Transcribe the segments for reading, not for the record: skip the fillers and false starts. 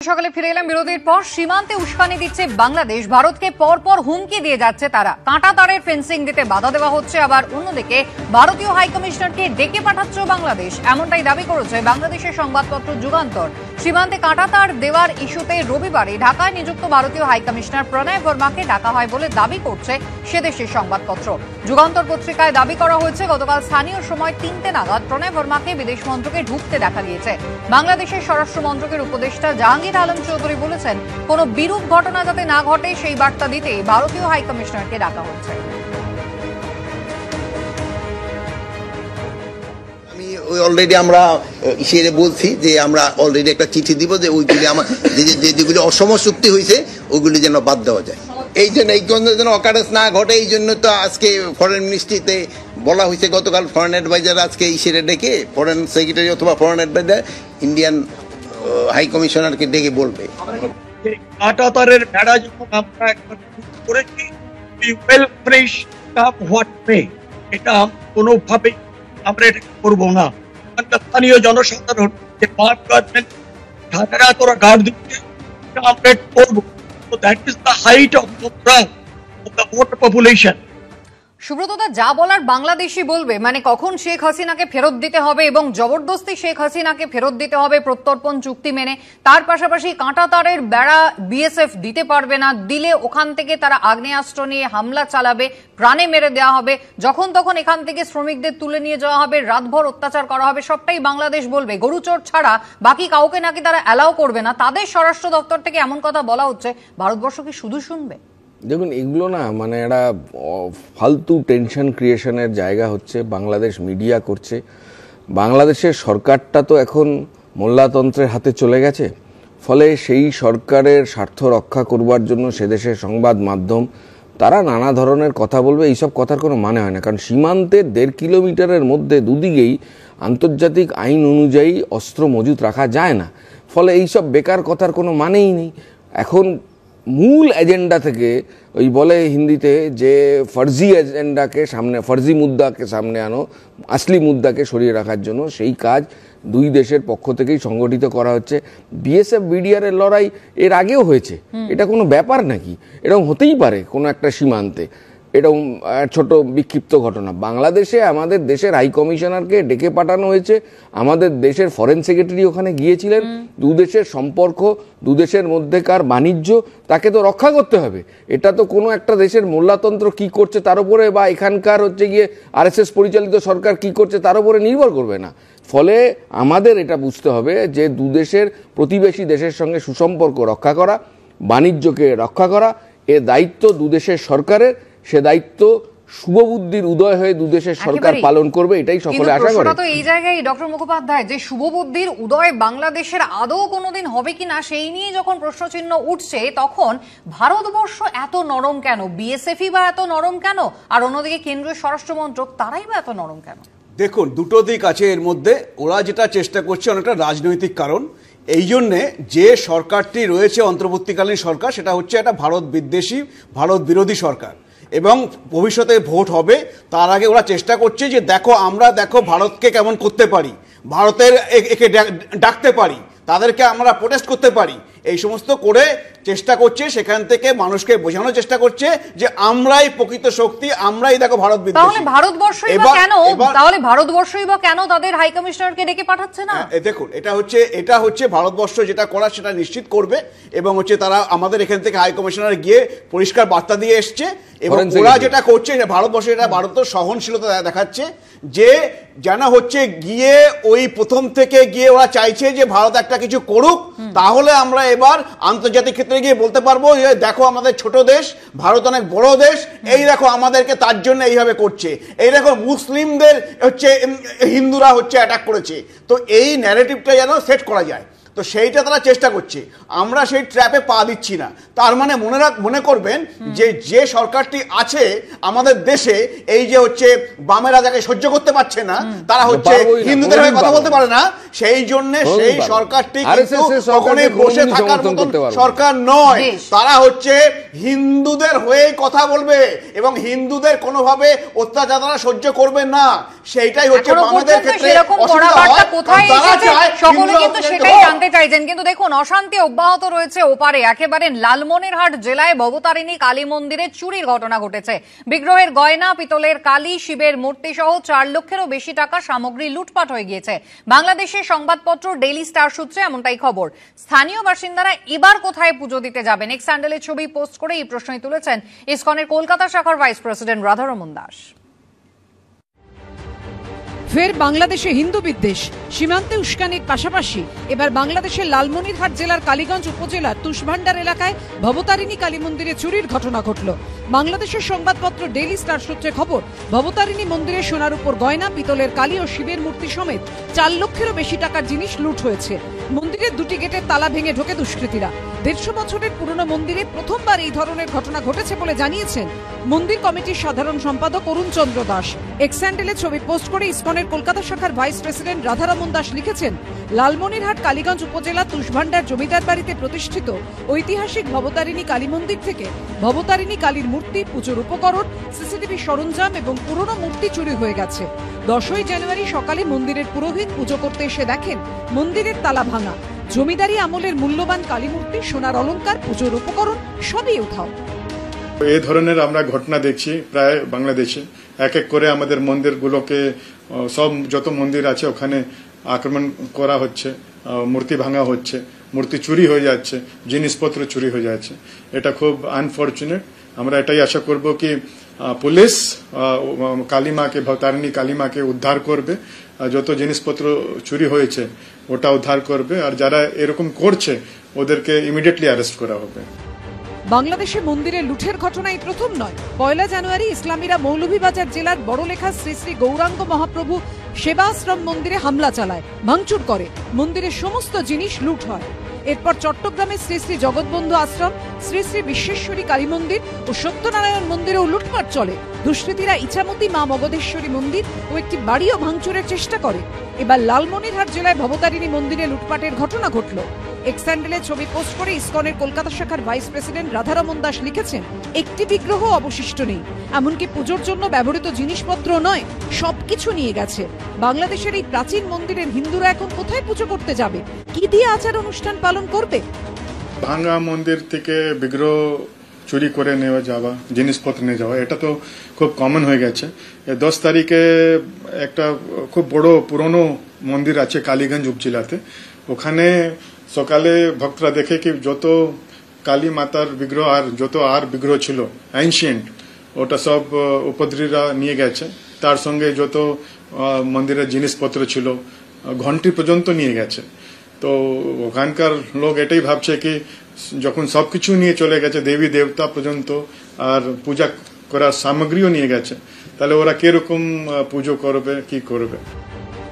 সকালে ফিরে এলাম বিরতির পর। সীমান্তে উস্কানি দিচ্ছে বাংলাদেশ, ভারতকে পরপর হুমকি দিয়ে যাচ্ছে তারা। কাঁটা তারের ফেন্সিং দিতে বাধা দেওয়া হচ্ছে, আবার অন্যদিকে ভারতীয় হাইকমিশনারকে ডেকে পাঠাচ্ছে বাংলাদেশ, এমনটাই দাবি করেছে বাংলাদেশের সংবাদপত্র যুগান্তর। সীমান্তে কাঁটা তার দেওয়ার ইস্যুতে রবিবারে ঢাকায় নিযুক্ত ভারতীয় হাইকমিশনার প্রণয় বর্মাকে ডাকা হয় বলে দাবি করছে সেদেশের সংবাদপত্র। যুগান্তর পত্রিকায় দাবি করা হয়েছে, গতকাল স্থানীয় সময় 3টে নাগাদ প্রণয় বর্মাকে বিদেশ মন্ত্রকে ঢুকতে দেখা গিয়েছে। বাংলাদেশের স্বরাষ্ট্র মন্ত্রকের উপদেষ্টা জাহাঙ্গীর আলম চৌধুরী বলেছেন, কোন বিরূপ ঘটনা যাতে না ঘটে সেই বার্তা দিতে ভারতীয় হাইকমিশনারকে ডাকা হচ্ছে। অলরেডি আমরা ইসে বলছি যে আমরা অলরেডি একটা চিঠি দিব যে ওইগুলি আমার যেগুলি অসম চুক্তি হয়েছে ওইগুলি যেন বাদ দেওয়া যায়। এই জন্য যেন অকারেন্স না ঘটে, এই জন্য তো আজকে ফরেন মিনিস্ট্রিতে বলা হয়েছে, গতকাল ফরেন অ্যাডভাইজার আজকে ইসেরে ডেকে ফরেন সেক্রেটারি অথবা ফরেন অ্যাডভাইজার ইন্ডিয়ান হাই কমিশনারকে ডেকে বলবে। কাঁটা তারের বেড়া যখন আমরা একবার করেছি, এটা কোনোভাবে আমরা এটা করবো না। স্থানীয় জনসাধারণ যে তোরা গার্ড দিচ্ছে আমরা করবো। That is the height of the voter population. সুব্রতদা, যা বলার বাংলাদেশি বলবে, মানে কখন শেখ হাসিনাকে ফেরত দিতে হবে এবং জবরদস্তি শেখ হাসিনাকে ফেরত দিতে হবে প্রত্যর্পণ চুক্তি মেনে। তার পাশাপাশি কাঁটা তারের বেড়া বিএসএফ দিতে পারবে না, দিলে ওখান থেকে তারা আগ্নেয়াস্ত্র নিয়ে হামলা চালাবে, প্রাণে মেরে দেওয়া হবে, যখন তখন এখান থেকে শ্রমিকদের তুলে নিয়ে যাওয়া হবে, রাতভর অত্যাচার করা হবে, সবটাই বাংলাদেশ বলবে। গরুচোর ছাড়া বাকি কাউকে নাকি তারা অ্যালাউ করবে না। তাদের স্বরাষ্ট্র দপ্তর থেকে এমন কথা বলা হচ্ছে, ভারতবর্ষ কি শুধু শুনবে? দেখুন, এগুলো না মানে একটা ফালতু টেনশন ক্রিয়েশনের জায়গা হচ্ছে, বাংলাদেশ মিডিয়া করছে। বাংলাদেশের সরকারটা তো এখন মোল্লাতন্ত্রের হাতে চলে গেছে, ফলে সেই সরকারের স্বার্থ রক্ষা করবার জন্য সেদেশের সংবাদ মাধ্যম তারা নানা ধরনের কথা বলবে। এইসব কথার কোনো মানে হয় না, কারণ সীমান্তের 1.5 কিলোমিটারের মধ্যে দুদিকেই আন্তর্জাতিক আইন অনুযায়ী অস্ত্র মজুত রাখা যায় না, ফলে এইসব বেকার কথার কোনো মানেই নেই। এখন মূল এজেন্ডা থেকে ওই বলে হিন্দিতে যে ফর্জি এজেন্ডাকে সামনে, ফর্জি মুদ্দাকে সামনে আনো, আসলি মুদ্দাকে সরিয়ে রাখার জন্য সেই কাজ দুই দেশের পক্ষ থেকেই সংগঠিত করা হচ্ছে। বিএসএফ বিডিআর এর লড়াই এর আগেও হয়েছে, এটা কোনো ব্যাপার নাকি? এরকম হতেই পারে কোনো একটা সীমান্তে, এরকম ছোট বিক্ষিপ্ত ঘটনা। বাংলাদেশে আমাদের দেশের হাই কমিশনারকে ডেকে পাঠানো হয়েছে, আমাদের দেশের ফরেন সেক্রেটারি ওখানে গিয়েছিলেন। দু দেশের সম্পর্ক, দু দেশের মধ্যেকার বাণিজ্য, তাকে তো রক্ষা করতে হবে। এটা তো কোনো একটা দেশের মোল্লাতন্ত্র কি করছে তার উপরে, বা এখানকার হচ্ছে গিয়ে আরএসএস পরিচালিত সরকার কি করছে তার উপরে নির্ভর করবে না। ফলে আমাদের এটা বুঝতে হবে যে দু দেশের প্রতিবেশী দেশের সঙ্গে সুসম্পর্ক রক্ষা করা, বাণিজ্যকে রক্ষা করা, এ দায়িত্ব দু দেশের সরকারের। সে দায়িত্ব শুভবুদ্ধির উদয় হয়ে দুদেশের সরকার পালন করবে, এটাই সকলে আশা করে। তো এই জায়গায় ডক্টর মুখোপাধ্যায়, যে শুভবুদ্ধির উদয় বাংলাদেশের আদৌ কোনোদিন হবে কিনা সেই নিয়ে যখন প্রশ্নচিহ্ন উঠছে, তখন ভারতবর্ষ এত নরম কেন? বিএসএফই বা এত নরম কেন? আর অন্যদিকে কেন্দ্রীয় স্বরাষ্ট্র মন্ত্রক, তারাই বা এত নরম কেন? দেখুন, দুটো দিক আছে এর মধ্যে। ওরা যেটা চেষ্টা করছে অনেকটা রাজনৈতিক কারণ। এই জন্যে যে সরকারটি রয়েছে অন্তর্বর্তীকালীন সরকার, সেটা হচ্ছে একটা ভারত বিদ্বেষী, ভারত বিরোধী সরকার, এবং ভবিষ্যতে ভোট হবে তার আগে ওরা চেষ্টা করছে যে দেখো ভারতকে কেমন করতে পারি, ভারতের একে ডাকতে পারি, তাদেরকে আমরা প্রোটেস্ট করতে পারি, এই সমস্ত করে চেষ্টা করছে। সেখান থেকে মানুষকে বোঝানোর চেষ্টা করছে যে আমরাই প্রকৃত শক্তি, আমরাই দেখো ভারত বিদ্বেষী। তাহলে ভারতবর্ষই বা কেন তাদের হাই কমিশনারকে ডেকে পাঠাচ্ছে না? দেখুন, এটা হচ্ছে ভারতবর্ষ যেটা করার সেটা নিশ্চিত করবে, এবং হচ্ছে তারা আমাদের এখান থেকে হাই কমিশনার গিয়ে পরিষ্কার বার্তা দিয়ে এসছে। এবং ওরা যেটা করছে, ভারতবর্ষ এটা ভারত সহনশীলতা দেখাচ্ছে, যে জানা হচ্ছে গিয়ে ওই প্রথম থেকে গিয়ে ওরা চাইছে যে ভারত একটা কিছু করুক, তাহলে আমরা এবার আন্তর্জাতিক ক্ষেত্রে গিয়ে বলতে পারবো যে দেখো আমাদের ছোট দেশ, ভারত অনেক বড় দেশ, এই দেখো আমাদেরকে তার জন্য এইভাবে করছে, এই দেখো মুসলিমদের হচ্ছে হিন্দুরা হচ্ছে অ্যাটাক করেছে। তো এই ন্যারেটিভটা যেন সেট করা যায়, তো সেইটা তারা চেষ্টা করছে। আমরা সেই ট্র্যাপে পা দিচ্ছি না। তার মানে মনে করবেন যে সরকারটি আছে আমাদের দেশে, এই যে হচ্ছে বামেরা যাকে সহ্য করতে পারছে না, তারা হচ্ছে হিন্দুদের হয়ে কথা বলতে পারে না, সেই জন্য সেই সরকারটি কিন্তু কখনোই বসে থাকার মতন সরকার নয়। তারা হচ্ছে হিন্দুদের হয়ে কথা বলবে এবং হিন্দুদের কোনোভাবে অত্যাচার তারা সহ্য করবে না। সেইটাই হচ্ছে বামেদের ক্ষেত্রে অসুবিধা হয়। তারা চায় হতে চাইছেন, কিন্তু দেখুন অশান্তি অব্যাহত রয়েছে ওপারে। একেবারে লালমনিরহাট জেলায় ভবতারিণী কালী মন্দিরে চুরির ঘটনা ঘটেছে। বিগ্রহের গয়না, পিতলের কালী, শিবের মূর্তি সহ 4 লক্ষেরও বেশি টাকা সামগ্রী লুটপাট হয়ে গিয়েছে। বাংলাদেশের সংবাদপত্র ডেইলি স্টার সূত্রে এমনটাই খবর। স্থানীয় বাসিন্দারা এবার কোথায় পুজো দিতে যাবেন, এক্স হ্যান্ডেলে ছবি পোস্ট করে এই প্রশ্নই তুলেছেন ইসকনের কলকাতা শাখার ভাইস প্রেসিডেন্ট রাধারমন দাস। ফের বাংলাদেশে হিন্দু বিদ্বেষ, সীমান্তে উস্কানির পাশাপাশি এবার বাংলাদেশের লালমনিরহাট জেলার কালীগঞ্জ উপজেলার তুষভান্ডার এলাকায় ভবতারিণী কালী মন্দিরে চুরির ঘটনা ঘটল। বাংলাদেশের সংবাদপত্র ডেইলি স্টার সূত্রে খবর, ভবতারিণী মন্দিরে সোনার উপর গয়না, পিতলের কালী ও শিবের মূর্তি সমেত 4 লক্ষেরও বেশি টাকার জিনিস লুট হয়েছে। মন্দিরের 2টি গেটের তালা ভেঙে ঢোকে দুষ্কৃতীরা। 150 বছরের পুরনো মন্দিরে প্রথমবার এই ধরনের ঘটনা ঘটেছে বলে জানিয়েছেন মন্দির কমিটির সাধারণ সম্পাদক অরুণ চন্দ্র দাস। এক্স হ্যান্ডেলে ছবি পোস্ট করে ইসকনের কলকাতা শাখার ভাইস প্রেসিডেন্ট রাধারমন দাস লিখেছেন, লালমনিরহাট কালীগঞ্জ উপজেলা তুষভান্ডার জমিদার বাড়িতে প্রতিষ্ঠিত ঐতিহাসিক ভবতারিণী কালী মন্দির থেকে ভবতারিণী কালীর মূর্তি, পুজোর উপকরণ, সিসিটিভি সরঞ্জাম এবং পুরনো মূর্তি চুরি হয়ে গেছে। 10ই জানুয়ারি সকালে মন্দিরের পুরোহিত পুজো করতে এসে দেখেন মন্দিরের তালা ভাঙা। জমিদারি আমলের মূল্যবান কালী মূর্তি, সোনার অলংকার, পুজোর উপকরণ সবই উধাও। এই ধরনের আমরা ঘটনা দেখছি প্রায় বাংলাদেশে। এক এক করে আমাদের মন্দিরগুলোকে, সব যত মন্দির আছে ওখানে আক্রমণ করা হচ্ছে, মূর্তি ভাঙা হচ্ছে, মূর্তি চুরি হয়ে যাচ্ছে, জিনিসপত্র চুরি হয়ে যাচ্ছে। এটা খুব আনফর্চুনেট। আমরা এটাই আশা করব কি পুলিশ কালীমাকে, ভবতারিণী কালীমাকে উদ্ধার করবে, যত জিনিসপত্র চুরি হয়েছে ওটা উদ্ধার করবে, আর যারা এরকম করছে ওদেরকে ইমিডিয়েটলি অ্যারেস্ট করা হবে। বাংলাদেশে মন্দিরে লুঠের ঘটনা এই প্রথম নয়। 1 জানুয়ারি ইসলামীরা মৌলভীবাজার জেলার বড়লেখা শ্রী শ্রী গৌরাঙ্গ মহাপ্রভু সেবা আশ্রম মন্দিরে হামলা চালায়, ভাঙচুর করে, মন্দিরের সমস্ত জিনিস লুট হয়। এরপর চট্টগ্রামের শ্রী শ্রী জগৎবন্ধু আশ্রম, শ্রী শ্রী বিশ্বেশ্বরী কালী মন্দির ও সত্যনারায়ণ মন্দিরেও লুটপাট চলে। দুষ্কৃতীরা ইছামতি মা মগধেশ্বরী মন্দির ও একটি বাড়িও ভাঙচুরের চেষ্টা করে। এবার লালমনিরহাট জেলায় ভবতারিণী মন্দিরে লুটপাটের ঘটনা ঘটল। এক্স হ্যান্ডেলে ছবি পোস্ট করে ইসকনের কলকাতা শাখার ভাইস প্রেসিডেন্ট রাধারমন দাস লিখেছেন, একটি বিগ্রহ অবশিষ্ট নেই, এমনকি পুজোর জন্য ব্যবহৃত জিনিসপত্র নয়, সবকিছু নিয়ে গেছে। বাংলাদেশের এই প্রাচীন মন্দিরের হিন্দুরা এখন কোথায় পুজো করতে যাবে, কি দিয়ে আচার অনুষ্ঠান পালন করবে? ভাঙা মন্দির থেকে বিগ্রহ চুরি করে নেওয়া যাওয়া, জিনিসপত্র নিয়ে যাওয়া, এটা তো খুব কমন হয়ে গেছে। 10 তারিখে একটা খুব বড় পুরনো মন্দির আছে কালীগঞ্জ উপজেলাতে। ওখানে সকালে ভক্তরা দেখে কি যত কালী মাতার বিগ্রহ আর যত আর বিগ্রহ ছিল এনশিয়েন্ট, ওটা সব উপদ্রীরা নিয়ে গেছে। তার সঙ্গে যত মন্দিরের জিনিসপত্র ছিল, ঘন্টি পর্যন্ত নিয়ে গেছে। তো ওখানকার লোক এটাই ভাবছে কি যখন সবকিছু নিয়ে চলে গেছে, দেবী দেবতা পর্যন্ত আর পূজা করার সামগ্রীও নিয়ে গেছে, তাহলে ওরা কিরকম পুজো করবে, কি করবে?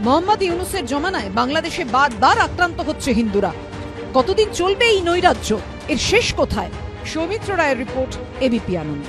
মোহাম্মদ ইউনুসের জমানায় বাংলাদেশে বারবার আক্রান্ত হচ্ছে হিন্দুরা। কতদিন চলবে এই নৈরাজ্য, এর শেষ কোথায়? সৌমিত্র রায়ের রিপোর্ট, এবিপি আনন্দ।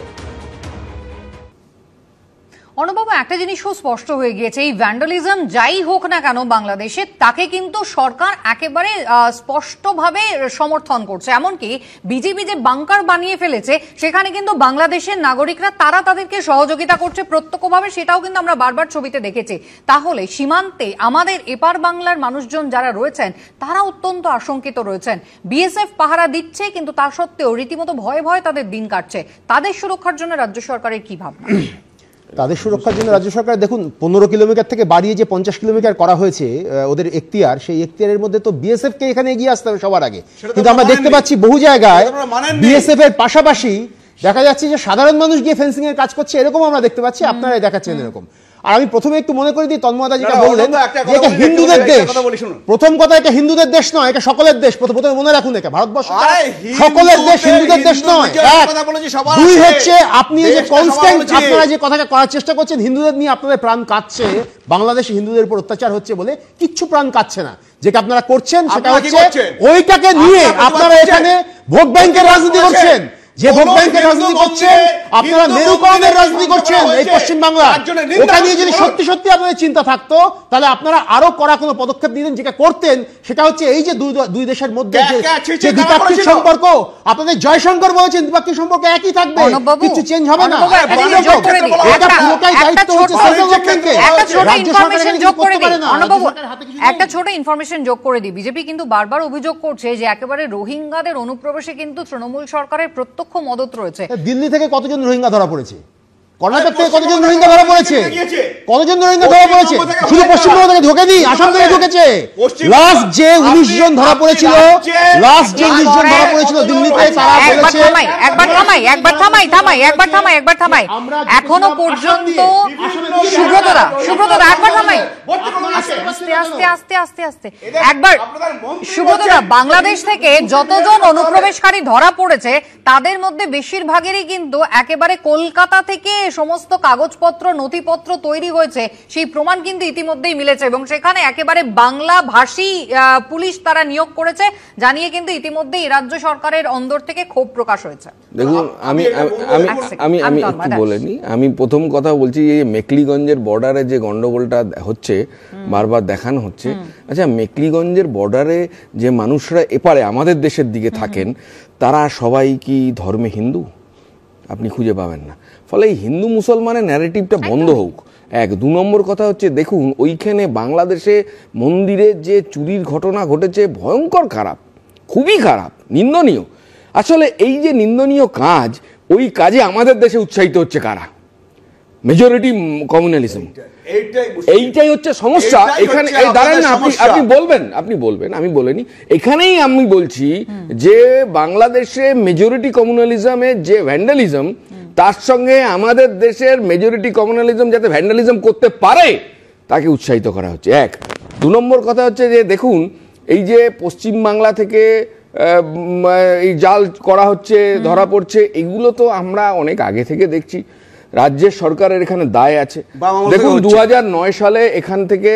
অনুবাবু, একটা জিনিসও স্পষ্ট হয়ে গিয়েছে, এই ভ্যান্ডালিজম যাই হোক না কেন বাংলাদেশে, তাকে কিন্তু সরকার একেবারে স্পষ্টভাবে সমর্থন করছে। এমনকি বিজেপি যে বাংকার বানিয়ে ফেলেছে সেখানে কিন্তু বাংলাদেশের নাগরিকরা তারা তাদেরকে সহযোগিতা করছে প্রত্যক্ষভাবে, সেটাও কিন্তু আমরা বারবার ছবিতে দেখেছি। তাহলে সীমান্তে আমাদের এপার বাংলার মানুষজন যারা রয়েছেন তারা অত্যন্ত আশঙ্কিত রয়েছেন। বিএসএফ পাহারা দিচ্ছে, কিন্তু তা সত্ত্বেও রীতিমতো ভয়ে ভয়ে তাদের দিন কাটছে। তাদের সুরক্ষার জন্য রাজ্য সরকারের কি ভাবনা? তাদের সুরক্ষার জন্য রাজ্য সরকার দেখুন 15 কিলোমিটার থেকে বাড়িয়ে যে 50 কিলোমিটার করা হয়েছে ওদের এখতিয়ার, সেই এখতিয়ারের মধ্যে তো বিএসএফ কে এখানে এগিয়ে আসতে হবে সবার আগে। কিন্তু আমরা দেখতে পাচ্ছি বহু জায়গায় বিএসএফ এর পাশাপাশি দেখা যাচ্ছে যে সাধারণ মানুষ গিয়ে ফেন্সিং এর কাজ করছে, এরকম আমরা দেখতে পাচ্ছি, আপনারাই দেখাচ্ছেন এরকম। আর আমি প্রথমে একটু মনে করে দিই, তন্ময়দা যেটা বললেন যে এটা হিন্দুদের দেশ, প্রথম কথা এটা হিন্দুদের দেশ নয়, এটা সকলের দেশ। প্রথমে মনে রাখুন, এটা ভারতবর্ষ সকলের দেশ, হিন্দুদের দেশ নয়। দুই হচ্ছে আপনি যে কনস্ট্যান্ট আপনারা যে কথাটা করার চেষ্টা করছেন, হিন্দুদের নিয়ে আপনাদের প্রাণ কাঁদছে, বাংলাদেশে হিন্দুদের উপর অত্যাচার হচ্ছে বলে কিচ্ছু প্রাণ কাঁদছে না। যেটা আপনারা করছেন সেটা হচ্ছে ওইটাকে নিয়ে আপনারা এখানে ভোট ব্যাংকের রাজনীতি করছেন। যে ভোট ব্যাংকের রাজনীতি করছেন আপনারা মেরুকরণের রাজনীতি করছেন এই পশ্চিমবাংলা। ওটা নিয়ে যদি সত্যি সত্যি আপনাদের চিন্তা থাকতো তাহলে আপনারা আরো কড়া কোনো পদক্ষেপ নিতেন। যেটা করতেন সেটা হচ্ছে এই যে দুই দেশের মধ্যে যে দ্বিপাক্ষিক সম্পর্ক, আপনাদের জয়শঙ্কর বলেছেন দ্বিপাক্ষিক সম্পর্ক একই থাকবে, কিছু চেঞ্জ হবে না। এটা পুরোটাই দায়িত্ব হচ্ছে সেন্ট্রাল গভর্নমেন্টের। একটা ছোট ইনফরমেশন যোগ করে দিই, বিজেপি কিন্তু বারবার অভিযোগ করছে যে একেবারে রোহিঙ্গাদের অনুপ্রবেশে কিন্তু তৃণমূল সরকারের প্রত্যক্ষ মদত রয়েছে। দিল্লি থেকে কতজন রোহিঙ্গা ধরা পড়েছে, কর্ণাটক থেকে কতজন রোহিঙ্গা ধরা পড়েছে, কতজন রোহিঙ্গা ধরা পড়েছে, শুধু পশ্চিমবঙ্গ থেকে ঢোকেনি, আসাম থেকে ঢুকেছে। লাস্ট যে 19 জন ধরা পড়েছিল, দিল্লিতে, তারা বলেছে একবার থামাই এখনো পর্যন্ত সুব্রতদা একবার থামাই, আস্তে একবার সুব্রতদা, বাংলাদেশ থেকে যতজন অনুপ্রবেশকারী ধরা পড়েছে তাদের মধ্যে বেশিরভাগেরই কিন্তু একেবারে কলকাতা থেকে সমস্ত কাগজপত্র নথিপত্র তৈরি হয়েছে, সেই প্রমাণ কিন্তু ইতিমধ্যেই মিলেছে এবং সেখানে একেবারে বাংলা ভাষী পুলিশ তারা নিয়োগ করেছে, জানিয়ে কিন্তু ইতিমধ্যেই রাজ্য সরকারের অন্দর থেকে ক্ষোভ প্রকাশ হয়েছে। দেখুন, আমি একটু বলে নি। আমি প্রথম কথা বলছি, এই মেকলিগঞ্জের বর্ডারে যে গন্ডগোলটা হচ্ছে বারবার দেখানো হচ্ছে, আচ্ছা মেকলিগঞ্জের বর্ডারে যে মানুষরা এপারে আমাদের দেশের দিকে থাকেন তারা সবাই কি ধর্মে হিন্দু? আপনি খুঁজে পাবেন না। ফলে এই হিন্দু মুসলমানের ন্যারেটিভটা বন্ধ হোক, এক। 2 নম্বর কথা হচ্ছে, দেখুন ওইখানে বাংলাদেশে মন্দিরে যে চুরির ঘটনা ঘটেছে ভয়ঙ্কর খারাপ, খুবই খারাপ, নিন্দনীয়। আসলে এই যে নিন্দনীয় কাজ, ওই কাজে আমাদের দেশে উৎসাহিত হচ্ছে কারা? Majority communalism. এইটাই হচ্ছে সমস্যা এখানে। দাঁড়ান না, আপনি বলবেন, আমি বলিনি। এখানেই আমি বলছি যে বাংলাদেশে মেজরিটি কমিউনালিজমের যে ভ্যান্ডালিজম, তার সঙ্গে আমাদের দেশের মেজরিটি কমিউনালিজম যাতে ভ্যান্ডালিজম করতে পারে তাকে উৎসাহিত করা হচ্ছে, এক। 2 নম্বর কথা হচ্ছে যে দেখুন, এই যে পশ্চিম বাংলা থেকে এই জাল করা হচ্ছে, ধরা পড়ছে, এগুলো তো আমরা অনেক আগে থেকে দেখছি। রাজ্যের সরকারের এখানে দায় আছে। দেখুন 2009 সালে এখান থেকে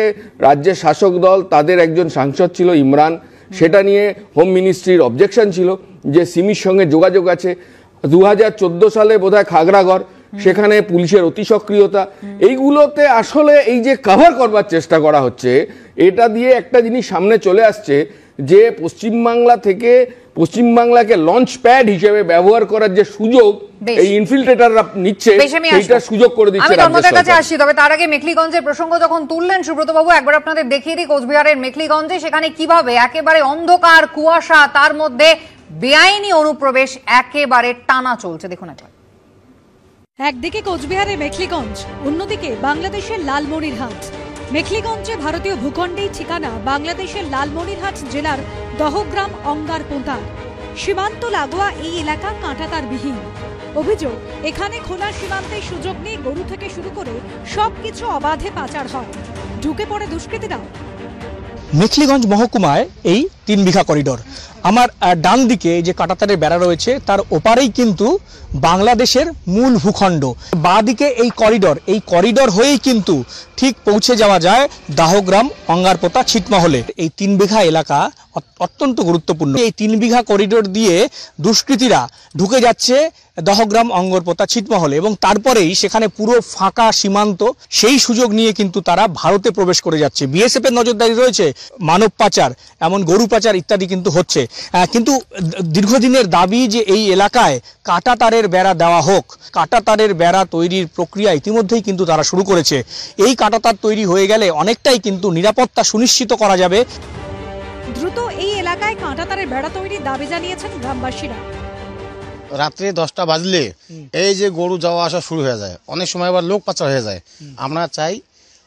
রাজ্যের শাসক দল, তাদের একজন সাংসদ ছিল ইমরান, সেটা নিয়ে হোম মিনিস্ট্রির অবজেকশন ছিল যে সিমির সঙ্গে যোগাযোগ আছে। 2014 সালে বোধহয় খাগড়াগড়, সেখানে পুলিশের অতি সক্রিয়তা। এইগুলোতে আসলে এই যে কভার করবার চেষ্টা করা হচ্ছে, এটা দিয়ে একটা জিনিস সামনে চলে আসছে যে পশ্চিমবাংলাকে লঞ্চ প্যাড হিসেবে ব্যবহার করার যে সুযোগ এই ইনফিল্ট্রেটররা নিচ্ছে, সেইটা সুযোগ করে দিচ্ছে রাজ্য সরকার। কাছে আসছি, তবে তার আগে মেখলিগঞ্জের প্রসঙ্গ যখন তুললেন সুব্রত বাবু, একবার আপনাদের দেখিয়ে দিই কোচবিহারের মেখলিগঞ্জে সেখানে কিভাবে একেবারে অন্ধকার কুয়াশা, তার মধ্যে বেআইনি অনুপ্রবেশ একেবারে টানা চলছে। দেখুন একবার। একদিকে কোচবিহারের মেখলিগঞ্জ, অন্যদিকে বাংলাদেশের লালমনিরহাট। মেখলিগঞ্জে ভারতীয় ভূখণ্ডেই ঠিকানা বাংলাদেশের লালমনিরহাট জেলার দহগ্রাম অঙ্গারপোতা। সীমান্ত লাগোয়া এই এলাকা কাঁটাতারবিহীন। অভিযোগ, এখানে খোলা সীমান্তে সুযোগ নিয়ে গরু থেকে শুরু করে সবকিছু অবাধে পাচার হয়। ঢুকে পড়ে দুষ্কৃতীরা। মেখলিগঞ্জ মহকুমায় এই 3 বিঘা করিডোর। আমার ডান দিকে যে কাঁটাতারের বেড়া রয়েছে তার ওপারেই কিন্তু বাংলাদেশের মূল ভূখণ্ড। বাঁ দিকে এই করিডোর হয়েই কিন্তু ঠিক পৌঁছে যাওয়া যায় দাহগ্রাম, অঙ্গারপোতা, ছিটমহলে। এই 3 বিঘা এলাকা অত্যন্ত গুরুত্বপূর্ণ। এই 3 বিঘা করিডোর দিয়ে দুষ্কৃতীরা ঢুকে যাচ্ছে দহগ্রাম, অঙ্গরপোতা, ছিটমহলে এবং তারপরেই সেখানে পুরো ফাঁকা সীমান্ত, সেই সুযোগ নিয়ে কিন্তু তারা ভারতে প্রবেশ করে যাচ্ছে। বিএসএফ এর নজরদারি রয়েছে, মানব পাচার, এমন গরু পাচার ইত্যাদি কিন্তু হচ্ছে। কিন্তু দীর্ঘদিনের দাবি যে এই এলাকায় কাঁটাতারের বেড়া দেওয়া হোক। কাঁটাতারের বেড়া তৈরির প্রক্রিয়া ইতিমধ্যেই কিন্তু তারা শুরু করেছে। এই কাঁটাতার তৈরি হয়ে গেলে অনেকটাই কিন্তু নিরাপত্তা সুনিশ্চিত করা যাবে। দ্রুত এই এলাকায় কাঁটাতারের বেড়া তৈরির দাবি জানিয়েছেন গ্রামবাসীরা। রাত্রে 10টা বাজলে এই যে গরু যাওয়া আসা শুরু হয়ে যায়, অনেক সময় আবার লোক পাচার হয়ে যায়। আমরা চাই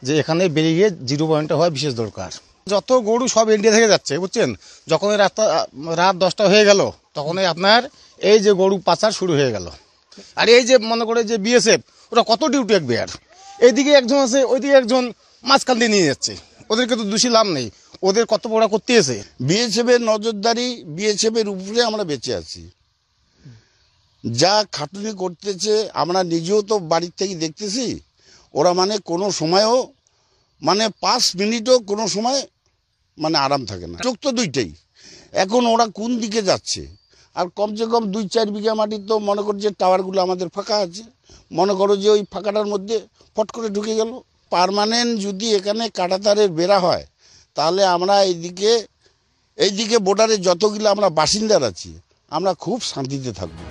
যে এখানে ব্যারিকেড 0 পয়েন্টে হয় বিশেষ দরকার। যত গরু সব ইন্ডিয়া থেকে যাচ্ছে, বুঝছেন। যখন রাত 10টা হয়ে গেল তখনই আপনার এই যে গরু পাচার শুরু হয়ে গেল। আর এই যে মনে করে যে বিএসএফ, ওরা কত ডিউটি একবে, আর এইদিকে একজন আছে, ওইদিকে একজন, মাঝখান দিয়ে নিয়ে যাচ্ছে। ওদেরকে তো দোষী লাভ নেই, ওদের কত বড় করতে আছে। বিএসএফ এর নজরদারি, বিএসএফ এর উপরে আমরা বেঁচে আছি। যা খাটুনি করতেছে আমরা নিজেও তো বাড়ির থেকে দেখতেছি। ওরা মানে কোনো সময়ও, মানে 5 মিনিটও কোনো সময় মানে আরাম থাকে না। চোখ তো দুইটাই। এখন ওরা কোন দিকে যাচ্ছে আর কমসে কম 2-4 বিঘা মাটি তো মনে করো যে টাওয়ারগুলো আমাদের ফাঁকা আছে, মনে করো যে ওই ফাঁকাটার মধ্যে ফট করে ঢুকে গেল। পার্মানেন্ট যদি এখানে কাঁটাতারের বেড়া হয় তাহলে আমরা এইদিকে বর্ডারে যতগুলো আমরা বাসিন্দার আছি আমরা খুব শান্তিতে থাকবো।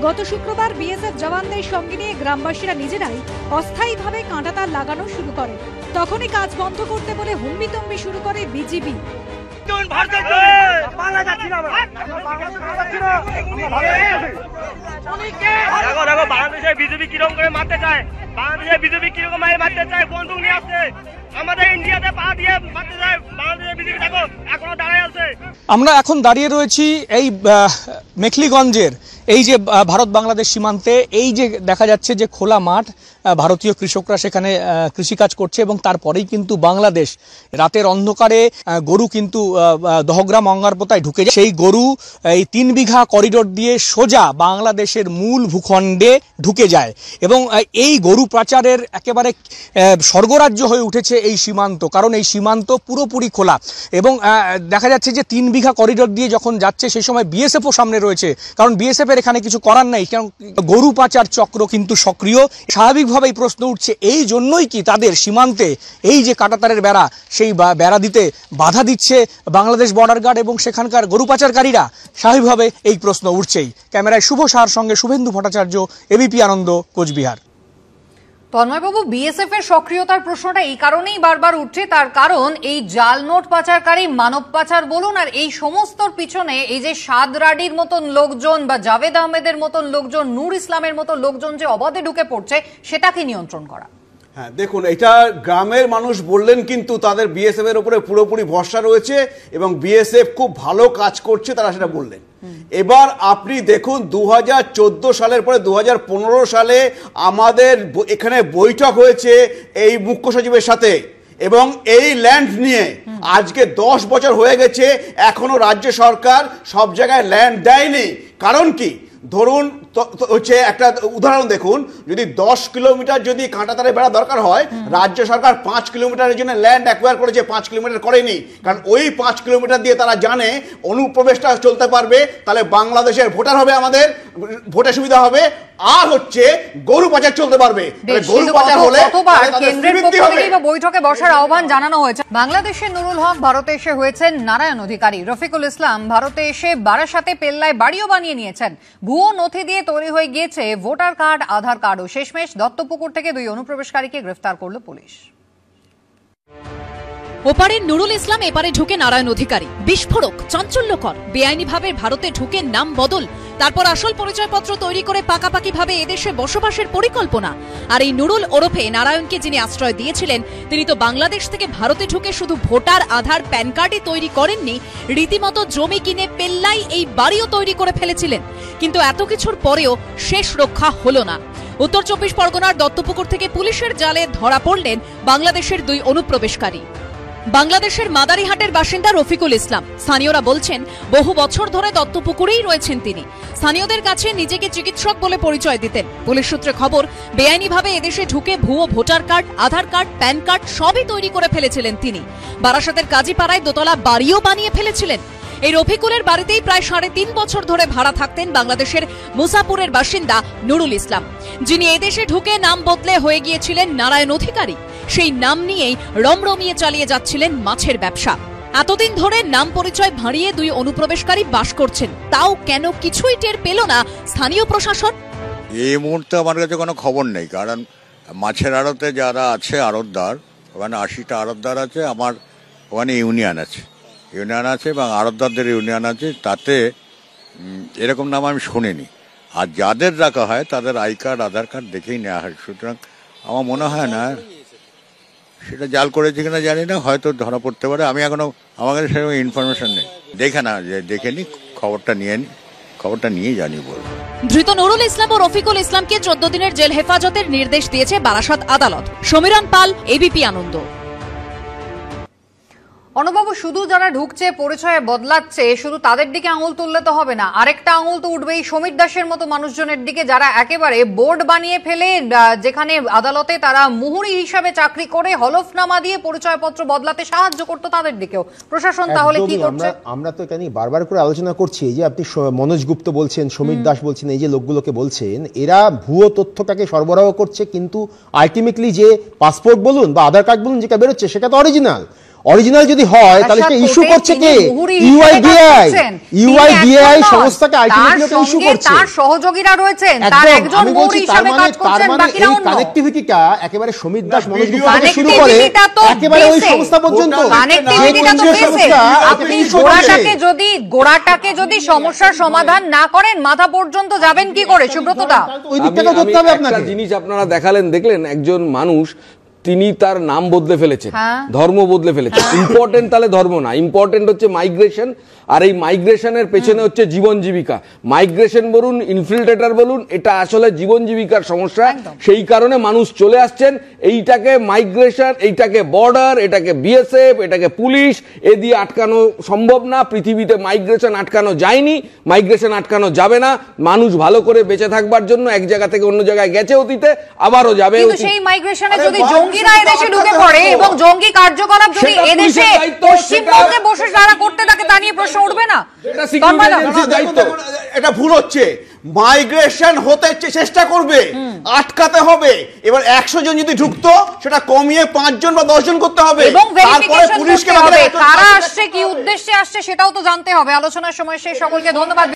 গত শুক্রবার বিএসএফ জওয়ানদের সঙ্গে নিয়ে গ্রামবাসীরা নিজেরাই অস্থায়ীভাবে কাঁটাতার লাগানো শুরু করে। তখনই কাজ বন্ধ করতে বলে হুম্বিতম্বি শুরু করে বিজিবি। বাংলাদেশের বিজেপি কিরকম করে মারতে চায়, বাংলাদেশের বিজেপি কিরকম মারতে চায়, বন্দুক নিয়ে আসছে, আমাদের ইন্ডিয়াতে পা দিয়ে মারতে চায়। বাংলাদেশের বিজেপি দেখো এখনো দাঁড়ায় আছে। আমরা এখন দাঁড়িয়ে রয়েছি এই মেখলিগঞ্জের এই যে ভারত বাংলাদেশ সীমান্তে। এই যে দেখা যাচ্ছে যে খোলা মাঠ, ভারতীয় কৃষকরা সেখানে কৃষিকাজ করছে এবং তারপরেই কিন্তু বাংলাদেশ রাতের অন্ধকারে গরু কিন্তু দহগ্রাম অঙ্গারপোতায় ঢুকে যায়। সেই গরু এই 3 বিঘা করিডোর দিয়ে সোজা বাংলাদেশের মূল ভূখণ্ডে ঢুকে যায় এবং এই গরু পাচারের একেবারে স্বর্গরাজ্য হয়ে উঠেছে এই সীমান্ত, কারণ এই সীমান্ত পুরোপুরি খোলা এবং দেখা যাচ্ছে যে 3 বিঘা করিডোর দিয়ে যখন যাচ্ছে সেই সময় বিএসএফও সামনে রয়েছে, কারণ বিএসএফ এর এখানে কিছু করার নাই, কারণ গরু পাচার চক্র কিন্তু সক্রিয়। স্বাভাবিকভাবেই প্রশ্ন উঠছে এই জন্যই কি তাদের সীমান্তে এই যে কাঁটাতারের বেড়া, সেই বেড়া দিতে বাধা দিচ্ছে বাংলাদেশ বর্ডার গার্ড এবং সেখানকার গরু পাচারকারীরা? স্বাভাবিকভাবে এই প্রশ্ন উঠছেই। ক্যামেরায় শুভ সাহার সঙ্গে শুভেন্দু ভট্টাচার্য, এবিপি আনন্দ, কোচবিহার। তন্ময়বাবু, বিএসএফ এর সক্রিয়তার প্রশ্নটা এই কারণেই বারবার উঠছে, তার কারণ এই জাল নোট পাচারকারী, মানব পাচার বলুন, আর এই সমস্তর পিছনে এই যে সাদ রাডির মতন লোকজন বা জাভেদ আহমেদের মতন লোকজন, নূর ইসলামের মতো লোকজন যে অবাধে ঢুকে পড়ছে, সেটাকে নিয়ন্ত্রণ করা। হ্যাঁ, দেখুন, এটা গ্রামের মানুষ বললেন, কিন্তু তাদের বিএসএফ এর উপরে পুরোপুরি ভরসা রয়েছে এবং বিএসএফ খুব ভালো কাজ করছে, তারা সেটা বললেন। এবার আপনি দেখুন 2014 সালের পরে 2015 সালে আমাদের এখানে বৈঠক হয়েছে এই মুখ্য সচিবের সাথে এবং এই ল্যান্ড নিয়ে আজকে 10 বছর হয়ে গেছে, এখনো রাজ্য সরকার সব জায়গায় ল্যান্ড দেয়নি। কারণ কি? ধরুন হচ্ছে একটা উদাহরণ দেখুন, যদি 10 কিলোমিটার যদি কাঁটাতারে বেড়া দরকার হয়, রাজ্য সরকার 5 কিলোমিটারের জন্য ল্যান্ড অ্যাকোয়ার করেছে, 5 কিলোমিটার করেনি। কারণ ওই 5 কিলোমিটার দিয়ে তারা জানে অনুপ্রবেশটা চলতে পারবে, তাহলে বাংলাদেশের ভোটার হবে, আমাদের ভোটের সুবিধা হবে, আর হচ্ছে গরু পাচার চলতে পারবে। গরু পাচার হলে কেন্দ্রের পক্ষ থেকেই বৈঠকে বসার আহ্বান জানানো হয়েছে। বাংলাদেশের নুরুল হক ভারতে এসে হয়েছেন নারায়ণ অধিকারী, রফিকুল ইসলাম ভারতে এসে বারাসাতে পেল্লায় বাড়িও বানিয়ে নিয়েছেন। ভুয়ো নথি দিয়ে তৈরি হয়ে গিয়েছে ভোটার কার্ড, আধার কার্ডও। শেষমেশ দত্তপুকুর থেকে 2 অনুপ্রবেশকারীকে গ্রেফতার করল পুলিশ। ওপারে নুরুল ইসলাম, এপারে ঢুকে নারায়ণ অধিকারী। বিস্ফোরক, চাঞ্চল্যকর। বেআইনিভাবে ভারতে ঢুকে নাম বদল, তারপর আসল পরিচয়পত্র তৈরি করে পাকাপাকিভাবে এদেশে বসবাসের পরিকল্পনা। আর এই নুরুল ওরফে নারায়ণকে যিনি আশ্রয় দিয়েছিলেন, তিনি তো বাংলাদেশ থেকে ভারতে ঢুকে শুধু ভোটার, আধার, প্যান কার্ডই তৈরি করেননি, রীতিমতো জমি কিনে পেল্লাই এই বাড়িও তৈরি করে ফেলেছিলেন। কিন্তু এত কিছুর পরেও শেষ রক্ষা হলো না। উত্তর 24 পরগনার দত্তপুকুর থেকে পুলিশের জালে ধরা পড়লেন বাংলাদেশের 2 অনুপ্রবেশকারী। বাংলাদেশের মাদারিহাটের বাসিন্দা রফিকুল ইসলাম। স্থানীয়রা বলছেন বহু বছর ধরে দত্তপুকুরেই রয়েছেন তিনি। স্থানীয়দের কাছে নিজেকে চিকিৎসক বলে পরিচয় দিতেন। পুলিশ সূত্রে খবর, বেআইনিভাবে এদেশে ঢুকে ভুয়ো ভোটার কার্ড, আধার কার্ড, প্যান কার্ড সবই তৈরি করে ফেলেছিলেন তিনি। বারাসাতের কাজীপাড়ায় দোতলা বাড়িও বানিয়ে ফেলেছিলেন। এই রফিকুলের বাড়িতেই প্রায় 3.5 বছর ধরে ভাড়া থাকতেন বাংলাদেশের মুসাপুরের বাসিন্দা নুরুল ইসলাম, যিনি এদেশে ঢুকে নাম বদলে হয়ে গিয়েছিলেন নারায়ণ অধিকারী। সেই নাম নিয়েই রমরমিয়ে চালিয়ে যাচ্ছিলেন মাছের ব্যবসা। এতদিন ধরে নাম পরিচয় ভাঁড়িয়ে 2 অনুপ্রবেশকারী বাস করছেন, তাও কেন কিছুই টের পেল না স্থানীয় প্রশাসন? এই মুহূর্তে আমার কাছে কোনো খবর নেই, কারণ মাছের আড়তে যারা আছে আড়তদার, ওখানে 80টা আড়তদার আছে, আমার ওখানে ইউনিয়ন আছে এবং আড়তদারদের ইউনিয়ন আছে, তাতে এরকম নাম আমি শুনিনি। আর যাদের রাখা হয় তাদের আই কার্ড, আধার কার্ড দেখেই নেওয়া হয়। সুতরাং আমার মনে হয় না সেটা জাল করেছে কিনা জানি না, হয়তো ধরা পড়তে পারে। আমি এখনো, আমার কাছে সেরকম ইনফরমেশন নেই, দেখে নি, খবরটা নিয়ে জানি বলবো। ধৃত নুরুল ইসলাম ও রফিকুল ইসলামকে 14 দিনের জেল হেফাজতের নির্দেশ দিয়েছে বারাসাত আদালত। সমীরণ পাল, এবিপি আনন্দ। অনুবাবু, শুধু যারা ঢুকছে পরিচয়ে বদলাচ্ছে শুধু তাদের দিকে আঙুল তুললে তো হবে না, আরেকটা আঙুল তো উঠবেই সমীর দাসের মতো মানুষজনের দিকে যারা একেবারে বোর্ড বানিয়ে ফেলে, যেখানে আদালতে তারা মুহুরি হিসাবে চাকরি করে হলফনামা দিয়ে পরিচয়পত্র বদলাতে সাহায্য করতো, তাদের দিকেও প্রশাসন তাহলে কি করছে? আমরা তো এখানে বারবার করে আলোচনা করছি যে আপনি মনোজ গুপ্ত বলছেন, সমীর দাস বলছেন, এই যে লোকগুলোকে বলছেন এরা ভুয়ো তথ্যটাকে সরবরাহ করছে, কিন্তু আলটিমেটলি যে পাসপোর্ট বলুন বা আধার কার্ড বলুন যেটা বেরোচ্ছে সেটা তো অরিজিনাল যদি হয় তাহলে সেটা ইস্যু করছে কে? ইউআইডিএআই সংস্থাকে আলটিমেটলি ইস্যু করছে, তার সহযোগীরা রয়েছেন, তার একজন মুহুরি হিসেবে কাজ করছেন, বাকিরা অন্য। কানেক্টিভিটিটা একেবারে সমীর দাস মনোজ গুপ্ত থেকে শুরু করে একেবারে ওই সংস্থা পর্যন্ত, কানেক্টিভিটিটা তো বেসে আপনি গোড়াটাকে যদি সমস্যার সমাধান না করেন মাথা পর্যন্ত যাবেন কি করে? সুব্রতদা, ওই দিকটাকে ধরতে হবে আপনাকে। একটা জিনিস আপনারা দেখলেন একজন মানুষ তিনি তার নাম বদলে ফেলেছেন, ধর্ম বদলে ফেলেছেন। ইম্পর্টেন্ট তাহলে ধর্ম না, ইম্পর্টেন্ট হচ্ছে মাইগ্রেশন, আর এই মাইগ্রেশনের পেছনে হচ্ছে জীবন জীবিকা। মাইগ্রেশন বলুন, ইনফিল্ট্রেটর বলুন, এটা আসলে জীবন জীবিকার সমস্যা। সেই কারণে মানুষ চলে আসছেন। এইটাকে মাইগ্রেশন, এইটাকে বর্ডার, এটাকে বিএসএফ, এটাকে পুলিশ, এ দিয়ে আটকানো সম্ভব না। পৃথিবীতে মাইগ্রেশন আটকানো যায়নি, মাইগ্রেশন আটকানো যাবে না। মানুষ ভালো করে বেঁচে থাকবার জন্য এক জায়গা থেকে অন্য জায়গায় গেছে অতীতে, আবারও যাবে। কিন্তু সেই মাইগ্রেশনে যদি জঙ্গিরা এদেশে ঢুকে পড়ে এবং জঙ্গি কার্যকলাপ যদি এদেশে পশ্চিমবঙ্গে বসে যারা করতে থাকে তা নিয়ে প্রশ্ন উঠবে না? এটা ভুল হচ্ছে। মাইগ্রেশন হতে চেষ্টা করবে, আটকাতে হবে। এবার 100 জন যদি ঢুকতো সেটা কমিয়ে 5 জন বা 10 জন করতে হবে, এবং তারপরে পুলিশকে কারা আসছে, কি উদ্দেশ্যে আসছে সেটাও তো জানতে হবে। আলোচনার সময় সেই সকলকে ধন্যবাদ।